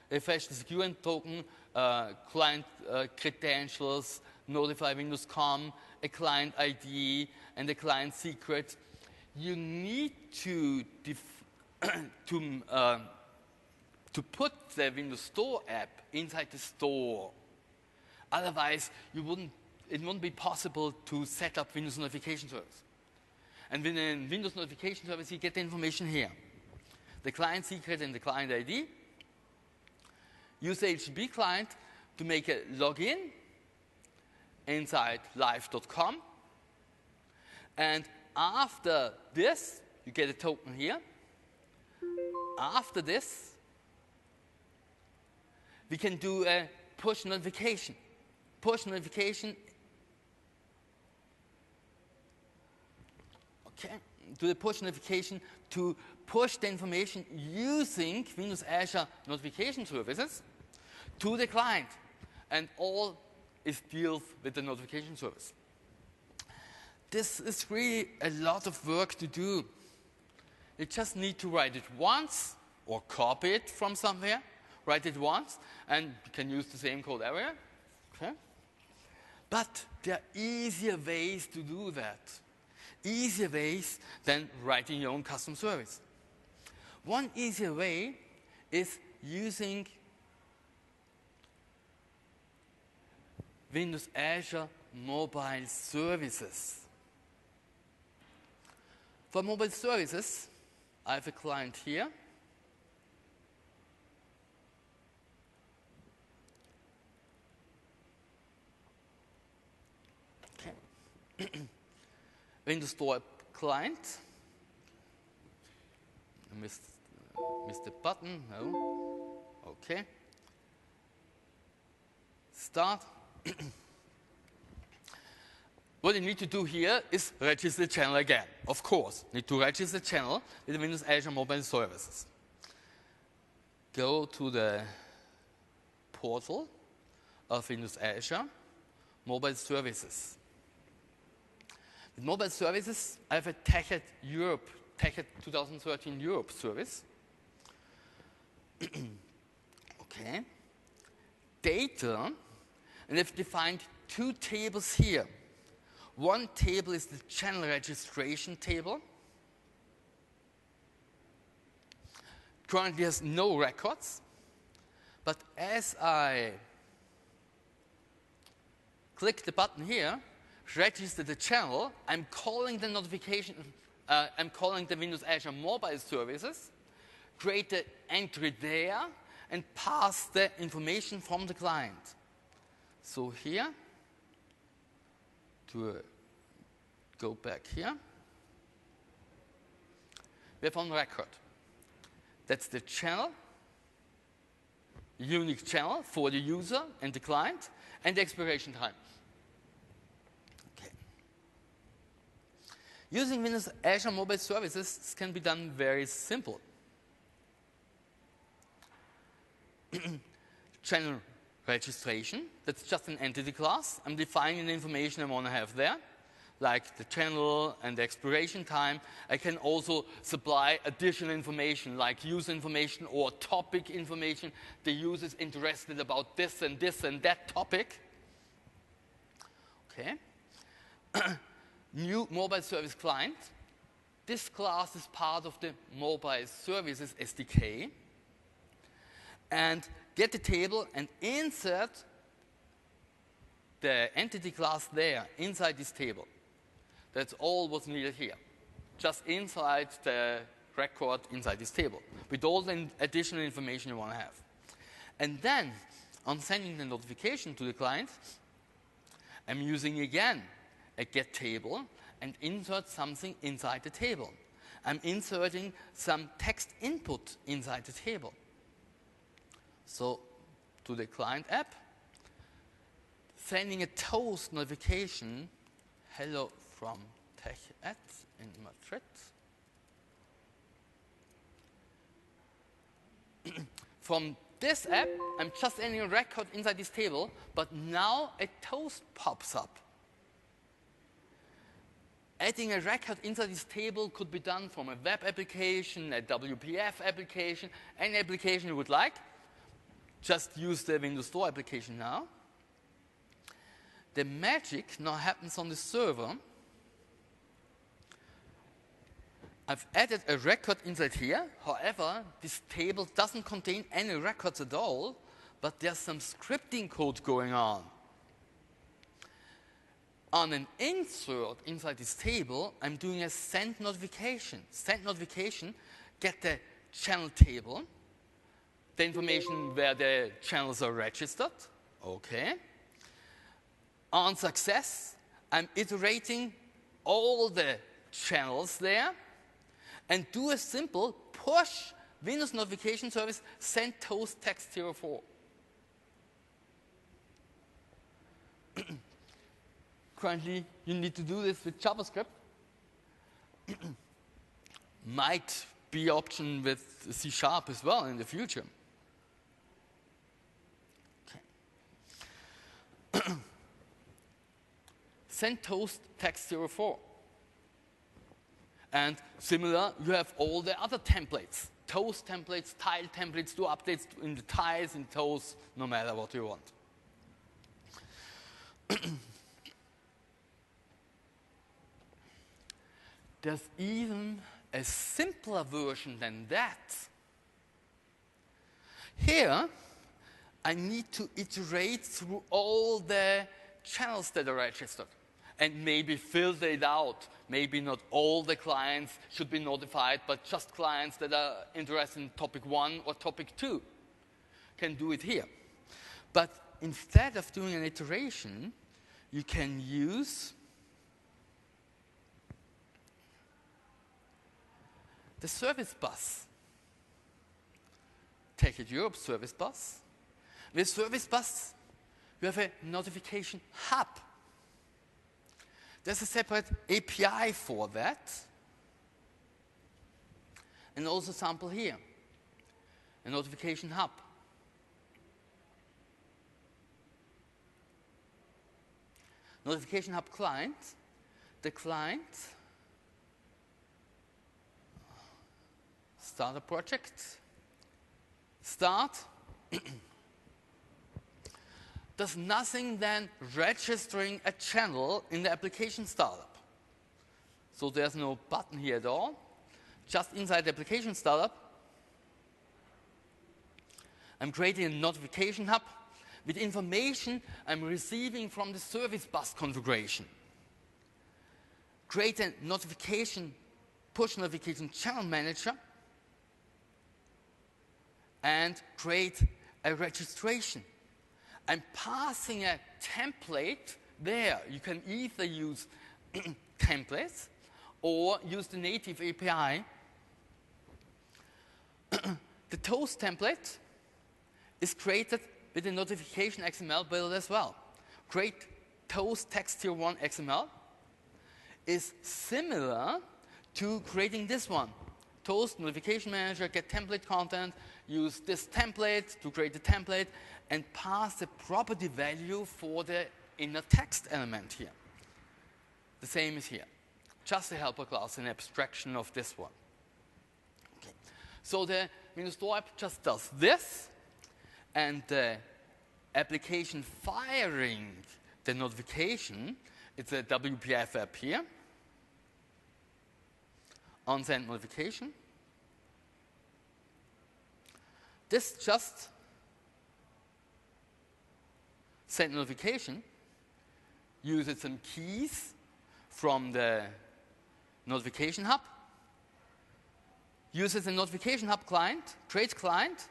Refresh the security token, client credentials, notify Windows.com, a client ID, and a client secret. You need to put the Windows Store app inside the store. Otherwise, it wouldn't be possible to set up Windows Notification Service. And within Windows Notification Service, you get the information here. The client secret and the client ID. Use the HTTP client to make a login inside live.com. And after this, you get a token here. After this, we can do a push notification. Push notification. Okay. Do the push notification to push the information using Windows Azure notification services to the client. And all is dealt with the notification service. This is really a lot of work to do. You just need to write it once or copy it from somewhere. Write it once, and you can use the same code everywhere. Okay? But there are easier ways to do that. Easier ways than writing your own custom service. One easier way is using Windows Azure mobile services. For mobile services, I have a client here. Windows Store client. I missed the button. No. Okay. Start. What you need to do here is register the channel again. Of course, you need to register the channel with the Windows Azure Mobile Services. Go to the portal of Windows Azure mobile services. With mobile services, I have a TechEd Europe, TechEd 2013 Europe service. Okay. Data, and I've defined two tables here. One table is the channel registration table. Currently has no records, but as I click the button here, register the channel, I'm calling the notification, I'm calling the Windows Azure mobile services, create the entry there, and pass the information from the client. So here, to go back here, we have on record. That's the channel, unique channel for the user and the client, and the expiration time. Okay. Using Windows Azure mobile services, this can be done very simple. Channel registration, that's just an entity class. I'm defining the information I want to have there, like the channel and the expiration time. I can also supply additional information, like user information or topic information. The user is interested about this and that topic. Okay. New mobile service client. This class is part of the mobile services SDK. And get the table and insert the entity class there inside this table. That's all what's needed here. Just inside the record inside this table with all the additional information you want to have. And then on sending the notification to the client, I'm using again a get table and insert something inside the table. I'm inserting some text input inside the table. So to the client app, sending a toast notification, hello from TechEd in Madrid. From this app, I'm just adding a record inside this table, but now a toast pops up. Adding a record inside this table could be done from a web application, a WPF application, any application you would like. Just use the Windows Store application now. The magic now happens on the server. I've added a record inside here. However, this table doesn't contain any records at all, but there's some scripting code going on. On an insert inside this table, I'm doing a send notification. Send notification, get the channel table, the information where the channels are registered. Okay. On success, I'm iterating all the channels there and do a simple push Windows notification service send toast text 04. Currently, you need to do this with JavaScript. Might be option with C# as well in the future. Okay. Send toast text 04. And similar, you have all the other templates. Toast templates, tile templates, do updates in the tiles, in toast, no matter what you want. There's even a simpler version than that. Here, I need to iterate through all the channels that are registered and maybe filter it out. Maybe not all the clients should be notified, but just clients that are interested in topic 1 or topic 2 can do it here. But instead of doing an iteration, you can use the service bus. TechEd Europe service bus. With service bus, you have a notification hub. There's a separate API for that. And also sample here, a notification hub. Notification Hub client. The client, start a project, start, does nothing than registering a channel in the application startup. So there's no button here at all. Just inside the application startup, I'm creating a notification hub with information I'm receiving from the service bus configuration. Create a notification, push notification channel manager, and create a registration. I'm passing a template there. You can either use templates or use the native API. The toast template is created with the notification XML build as well. Create toast text tier 1 XML is similar to creating this one. Toast notification manager, get template content, use this template to create the template, and pass the property value for the inner text element here. The same is here. Just a helper class, an abstraction of this one. Okay. So the Windows Store app just does this, and the application firing the notification, it's a WPF app here. On-send notification. This just send notification, uses some keys from the notification hub, uses the notification hub client, creates client,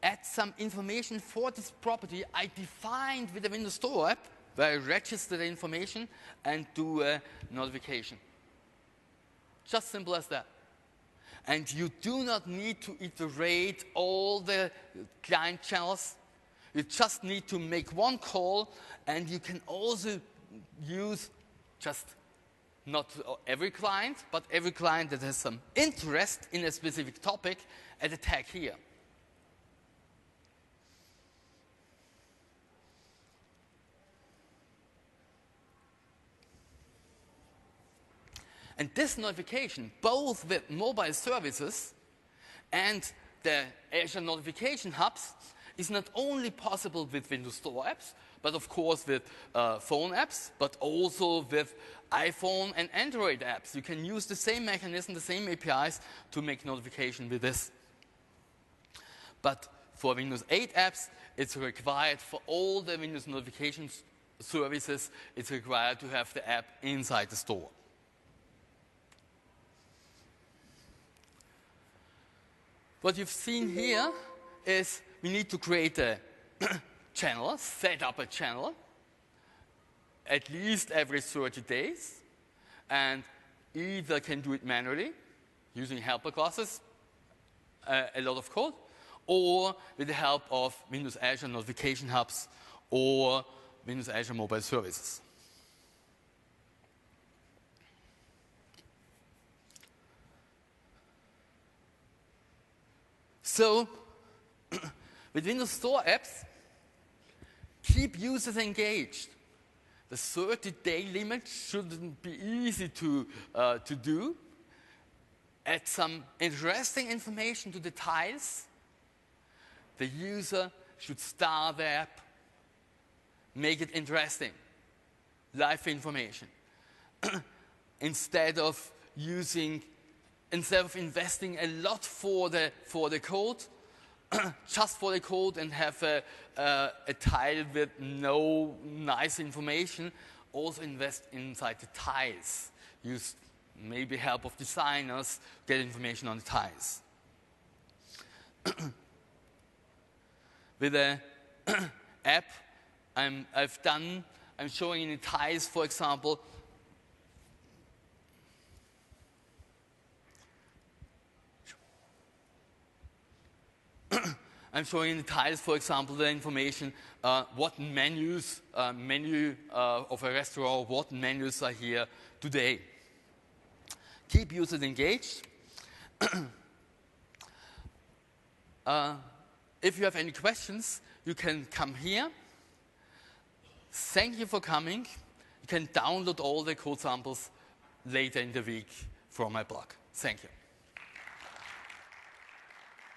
adds some information for this property I defined with the Windows Store app, where I register the information and do a notification. Just simple as that. And you do not need to iterate all the client channels. You just need to make one call, and you can also use just not every client, but every client that has some interest in a specific topic at a tag here. And this notification, both with mobile services and the Azure notification hubs, is not only possible with Windows Store apps, but of course with phone apps, but also with iPhone and Android apps. You can use the same mechanism, the same APIs to make notification with this. But for Windows 8 apps, it's required for all the Windows notification services, it's required to have the app inside the store. What you've seen here is we need to create a channel, set up a channel, at least every 30 days, and either can do it manually, using helper classes, a lot of code, or with the help of Windows Azure notification hubs or Windows Azure mobile services. So, with Windows Store apps, keep users engaged. The 30-day limit shouldn't be easy to do. Add some interesting information to the tiles. The user should start the app, make it interesting, live information. Instead of investing a lot for the code, just for the code, and have a tile with no nice information, also invest inside the tiles. Use maybe help of designers, get information on the tiles. With the app I'm showing in the tiles, for example, I'm showing in the tiles, for example, the information, what menus, menu of a restaurant, what menus are here today. Keep users engaged. If you have any questions, you can come here. Thank you for coming. You can download all the code samples later in the week from my blog. Thank you.